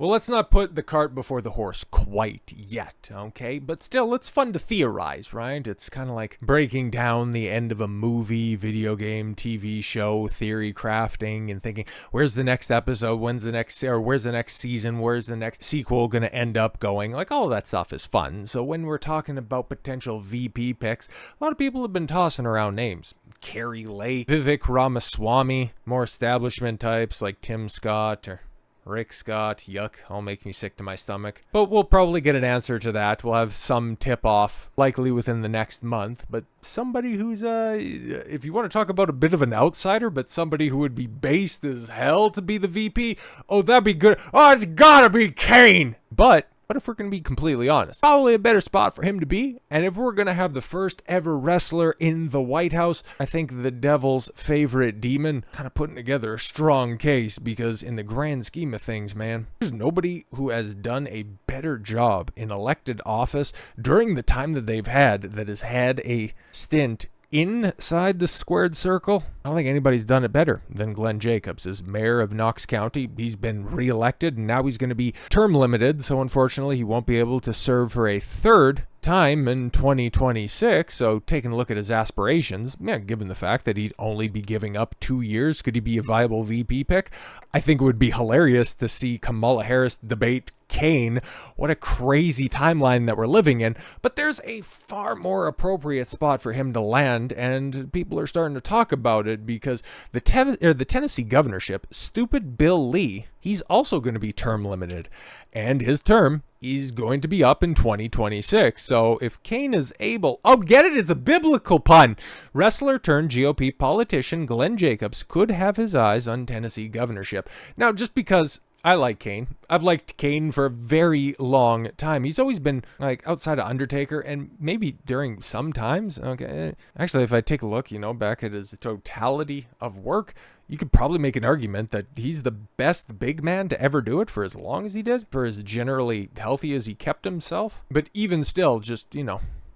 Well, let's not put the cart before the horse quite yet, okay? But still, it's fun to theorize, right? It's kind of like breaking down the end of a movie, video game, TV show, theory crafting, and thinking, where's the next episode? Where's the next season? Where's the next sequel going to end up going? Like, all of that stuff is fun. So when we're talking about potential VP picks, a lot of people have been tossing around names. Carrie Lake, Vivek Ramaswamy, more establishment types like Tim Scott or Rick Scott. Yuck, all make me sick to my stomach. But we'll probably get an answer to that. We'll have some tip-off, likely within the next month. But somebody who's, if you want to talk about a bit of an outsider, but somebody who would be based as hell to be the VP, oh, that'd be good. Oh, it's gotta be Kane! But if we're going to be completely honest, probably a better spot for him to be. And if we're going to have the first ever wrestler in the White House, I think the devil's favorite demon kind of putting together a strong case, because in the grand scheme of things, man, there's nobody who has done a better job in elected office during the time that they've had, that has had a stint inside the squared circle. I don't think anybody's done it better than Glenn Jacobs as mayor of Knox County. He's been reelected, and now he's going to be term limited, so unfortunately he won't be able to serve for a third time in 2026. So taking a look at his aspirations, yeah, given the fact that he'd only be giving up 2 years, could he be a viable VP pick? I think it would be hilarious to see Kamala Harris debate Kane. What a crazy timeline that we're living in. But there's a far more appropriate spot for him to land, and people are starting to talk about it, because the Tennessee governorship, stupid Bill Lee, he's also going to be term limited, and his term is going to be up in 2026. So if Kane is able, oh, get it, it's a biblical pun. Wrestler turned GOP politician Glenn Jacobs could have his eyes on Tennessee governorship. Now, just because I like Kane, I've liked Kane for a very long time. He's always been like outside of Undertaker, and maybe during some times, okay, actually, if I take a look, back at his totality of work, you could probably make an argument that he's the best big man to ever do it for as long as he did, for as generally healthy as he kept himself. But even still, just,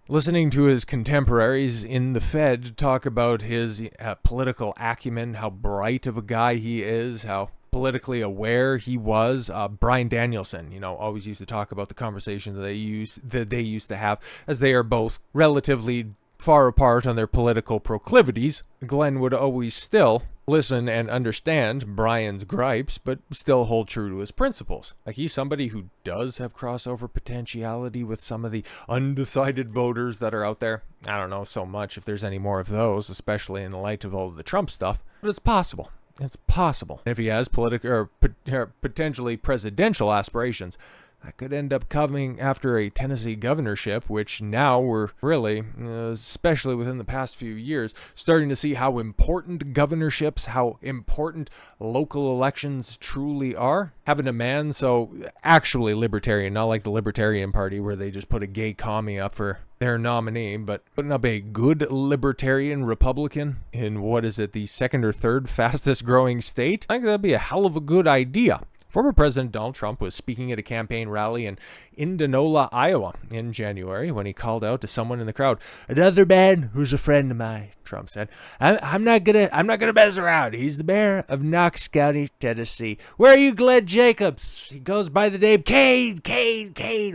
listening to his contemporaries in the Fed talk about his political acumen, how bright of a guy he is, how politically aware he was. Brian Danielson, always used to talk about the conversations that they used to have, as they are both relatively far apart on their political proclivities. Glenn would always still listen and understand Brian's gripes, but still hold true to his principles. Like, he's somebody who does have crossover potentiality with some of the undecided voters that are out there. I don't know so much if there's any more of those, especially in the light of all of the Trump stuff, but it's possible. It's possible. If he has political or potentially presidential aspirations, that could end up coming after a Tennessee governorship, which now we're really, especially within the past few years, starting to see how important governorships, how important local elections truly are. Having a man so actually libertarian, not like the Libertarian Party where they just put a gay commie up for their nominee, but putting up a good libertarian Republican in, the second or third fastest growing state, I think that'd be a hell of a good idea. Former President Donald Trump was speaking at a campaign rally in Indianola, Iowa in January when he called out to someone in the crowd, "Another man who's a friend of mine," Trump said. I'm not gonna mess around. He's the mayor of Knox County, Tennessee. Where are you, Glenn Jacobs? He goes by the name Kane.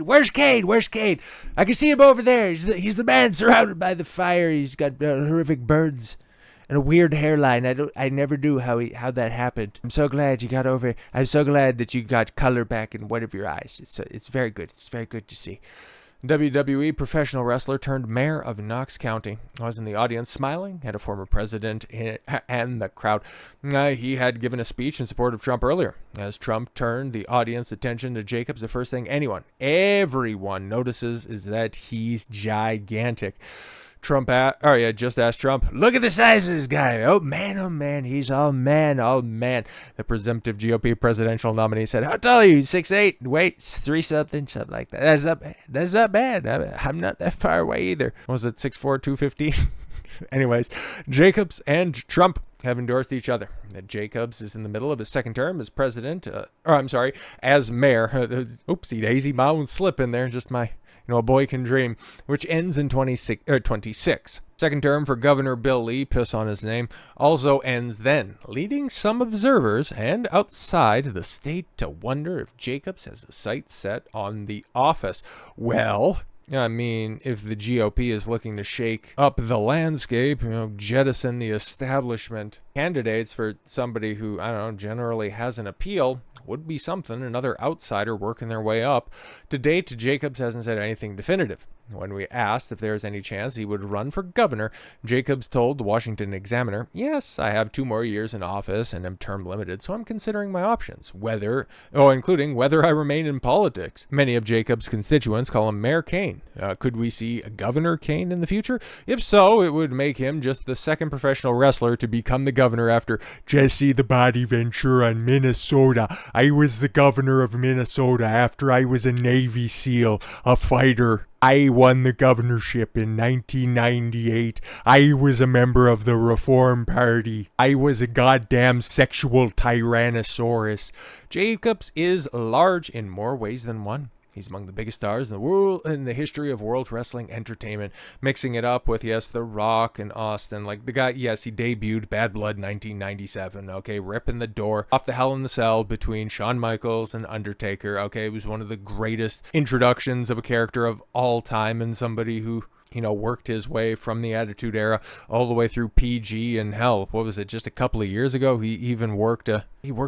Where's Kane? I can see him over there. He's the man surrounded by the fire. He's got horrific burns and a weird hairline. I never knew how that happened. I'm so glad you got over it. I'm so glad that you got color back in one of your eyes. It's very good. It's very good to see. WWE professional wrestler turned mayor of Knox County was in the audience smiling at a former president and the crowd. He had given a speech in support of Trump earlier. As Trump turned the audience attention to Jacobs, the first thing everyone notices is that he's gigantic. Just asked Trump, "Look at the size of this guy. Oh man, he's all man. The presumptive GOP presidential nominee said, "How tall are you? 6'8"? Weights 3-something like that. That's not bad. I'm not that far away either." What was it, 6'4", 215? Anyways, Jacobs and Trump have endorsed each other. Jacobs is in the middle of his second term as as mayor. Oopsie daisy, my own slip in there. Just a boy can dream, which ends in 26. Second term for Governor Bill Lee, piss on his name, also ends then, leading some observers and outside the state to wonder if Jacobs has a sight set on the office. Well, I mean, if the GOP is looking to shake up the landscape, jettison the establishment, candidates for somebody who, I don't know, generally has an appeal would be something, another outsider working their way up. To date, Jacobs hasn't said anything definitive. When we asked if there's any chance he would run for governor, Jacobs told the Washington Examiner, "Yes, I have 2 more years in office and am term limited, so I'm considering my options, including whether I remain in politics." Many of Jacobs' constituents call him Mayor Kane. Could we see a Governor Kane in the future? If so, it would make him just the second professional wrestler to become the governor after Jesse the Body Ventura in Minnesota. I was the governor of Minnesota after I was a Navy SEAL, a fighter. I won the governorship in 1998. I was a member of the Reform Party. I was a goddamn sexual tyrannosaurus. Jacobs is large in more ways than one. He's among the biggest stars in the world, in the history of world wrestling entertainment, mixing it up with, yes, The Rock and Austin. Like the guy, yes, he debuted Bad Blood 1997, okay, ripping the door off the Hell in the Cell between Shawn Michaels and Undertaker, okay. It was one of the greatest introductions of a character of all time, and somebody who, worked his way from the Attitude Era all the way through PG, and hell, what was it, just a couple of years ago? He even worked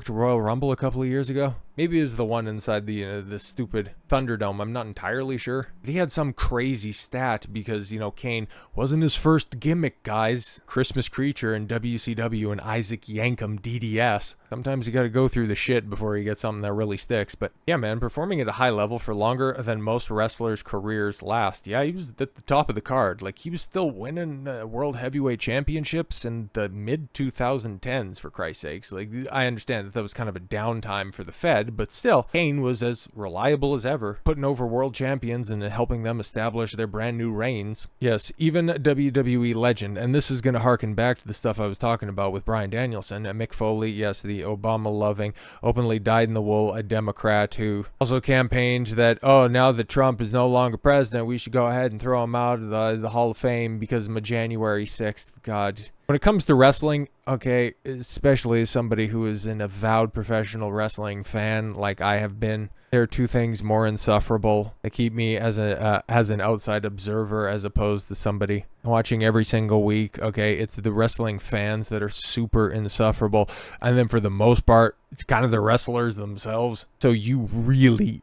Royal Rumble a couple of years ago. Maybe it was the one inside the stupid Thunderdome. I'm not entirely sure. But he had some crazy stat because, Kane wasn't his first gimmick, guys. Christmas Creature in WCW and Isaac Yankem DDS. Sometimes you got to go through the shit before you get something that really sticks. But yeah, man, performing at a high level for longer than most wrestlers' careers last. Yeah, he was at the top of the card. Like, he was still winning World Heavyweight Championships in the mid-2010s, for Christ's sakes. Like, I understand that was kind of a downtime for the Fed, but still, Kane was as reliable as ever, putting over world champions and helping them establish their brand new reigns. Yes, even WWE legend, and this is going to harken back to the stuff I was talking about with Bryan Danielson, Mick Foley, yes, the Obama-loving, openly dyed-in-the-wool, a Democrat who also campaigned that, now that Trump is no longer president, we should go ahead and throw him out of the Hall of Fame because of January 6th. God. When it comes to wrestling, okay, especially as somebody who is an avowed professional wrestling fan like I have been, there are 2 things more insufferable that keep me as an outside observer as opposed to somebody watching every single week. Okay, it's the wrestling fans that are super insufferable, and then for the most part, it's kind of the wrestlers themselves. So you really,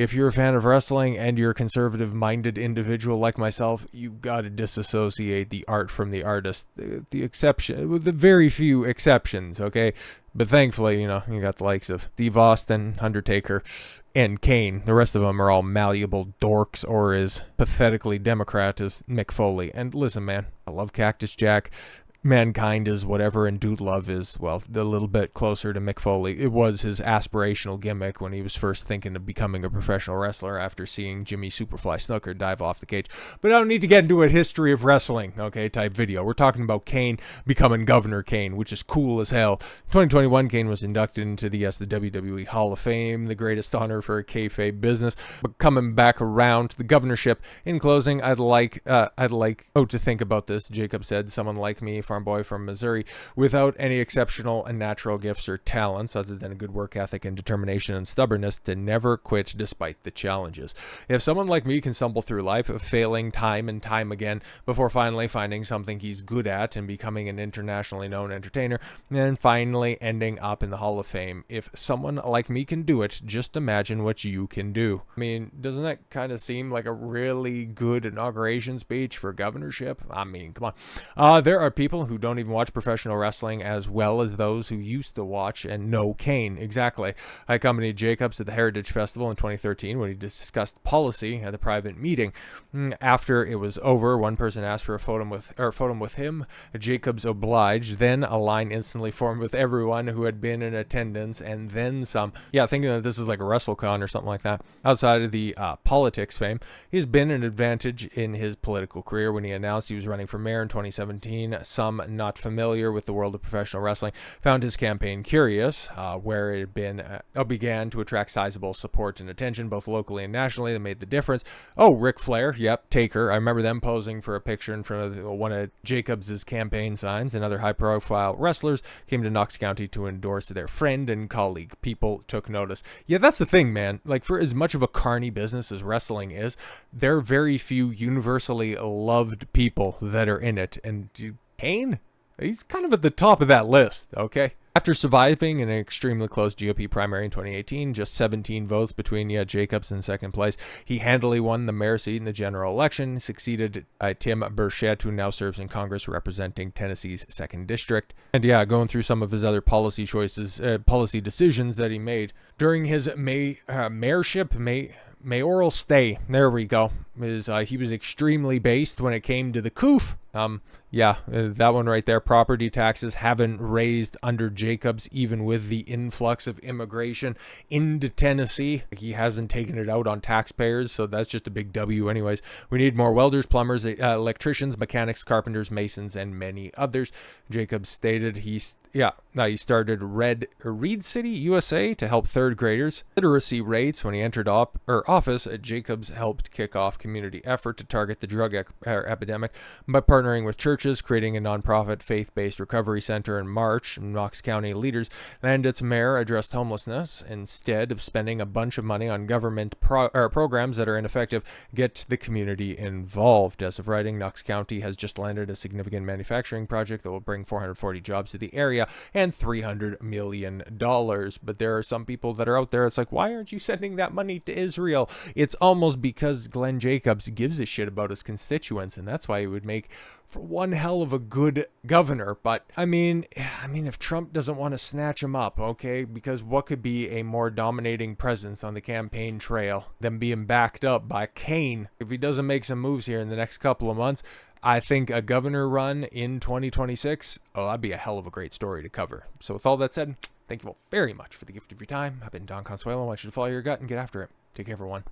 if you're a fan of wrestling and you're a conservative-minded individual like myself, you've got to disassociate the art from the artist. The exception, with the very few exceptions, okay? But thankfully, you got the likes of Steve Austin, Undertaker, and Kane. The rest of them are all malleable dorks or as pathetically Democrat as Mick Foley. And listen, man, I love Cactus Jack. Mankind is whatever, and Dude Love is, well, a little bit closer to Mick Foley. It was his aspirational gimmick when he was first thinking of becoming a professional wrestler after seeing Jimmy Superfly Snuka dive off the cage. But I don't need to get into a history of wrestling, okay, type video. We're talking about Kane becoming Governor Kane, which is cool as hell. In 2021, Kane was inducted into the WWE Hall of Fame, the greatest honor for a kayfabe business. But coming back around to the governorship, in closing, I'd like to think about this. Jacob said, someone like me, farm boy from Missouri, without any exceptional and natural gifts or talents other than a good work ethic and determination and stubbornness, to never quit despite the challenges. If someone like me can stumble through life, failing time and time again before finally finding something he's good at and becoming an internationally known entertainer, and finally ending up in the Hall of Fame, if someone like me can do it, just imagine what you can do. I mean, doesn't that kind of seem like a really good inauguration speech for governorship? I mean, come on. There are people who don't even watch professional wrestling as well as those who used to watch and know Kane. Exactly. I accompanied Jacobs at the Heritage Festival in 2013 when he discussed policy at the private meeting. After it was over, one person asked for a photo with him. Jacobs obliged. Then a line instantly formed with everyone who had been in attendance, and then some. Yeah, thinking that this is like a WrestleCon or something like that. Outside of the politics fame, he's been an advantage in his political career when he announced he was running for mayor in 2017. Some some not familiar with the world of professional wrestling found his campaign curious, where it began to attract sizable support and attention, both locally and nationally. That made the difference. Oh, Ric Flair, yep, Taker. I remember them posing for a picture in front of one of Jacobs' campaign signs, and other high-profile wrestlers came to Knox County to endorse their friend and colleague. People took notice. Yeah, that's the thing, man. Like, for as much of a carny business as wrestling is, there are very few universally loved people that are in it, and Kane, he's kind of at the top of that list, okay? After surviving an extremely close GOP primary in 2018, just 17 votes between Jacobs in second place, he handily won the mayor seat in the general election, succeeded Tim Burchett, who now serves in Congress representing Tennessee's 2nd District. And going through some of his other policy choices, policy decisions that he made during his mayoral stay. There we go. He was extremely based when it came to the COOF. That one right there. Property taxes haven't raised under Jacobs, even with the influx of immigration into Tennessee. He hasn't taken it out on taxpayers, so that's just a big W anyways. We need more welders, plumbers, electricians, mechanics, carpenters, masons, and many others. Jacobs stated he started Reed City, USA to help third graders. Literacy rates. When he entered office, Jacobs helped kick off community effort to target the drug epidemic by partnering with churches, creating a nonprofit faith-based recovery center in March. Knox County leaders and its mayor addressed homelessness instead of spending a bunch of money on government programs that are ineffective. Get the community involved. As of writing, Knox County has just landed a significant manufacturing project that will bring 440 jobs to the area and $300 million. But there are some people that are out there, it's like, why aren't you sending that money to Israel? It's almost because Glenn Jacobs gives a shit about his constituents, and that's why he would make for one hell of a good governor. But I mean, if Trump doesn't want to snatch him up, okay, because what could be a more dominating presence on the campaign trail than being backed up by Kane? If he doesn't make some moves here in the next couple of months, I think a governor run in 2026, that'd be a hell of a great story to cover. So with all that said, thank you all very much for the gift of your time. I've been Don Consuelo. I want you to follow your gut and get after it. Take care, everyone.